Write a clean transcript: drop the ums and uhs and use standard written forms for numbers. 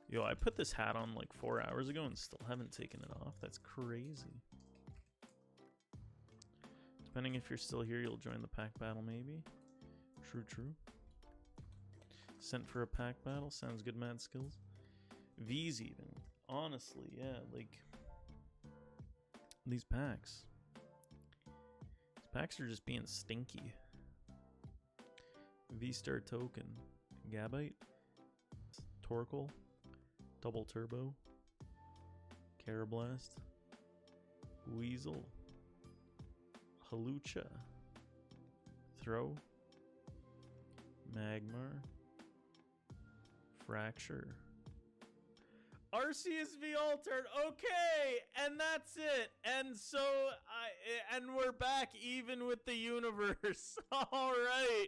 Yo, I put this hat on like 4 hours ago and still haven't taken it off. That's crazy. Depending if you're still here, you'll join the pack battle maybe. True. Sent for a pack battle. Sounds good, Mad Skills. V's even. Honestly, yeah, like... These packs. These packs are just being stinky. V-Star Token. Gabite. Torkoal. Double Turbo. Carablast. Weasel. Halucha. Throw. Magmar. Fracture. Arceus V altered. Okay, and that's it. And so and we're back even with the universe. All right.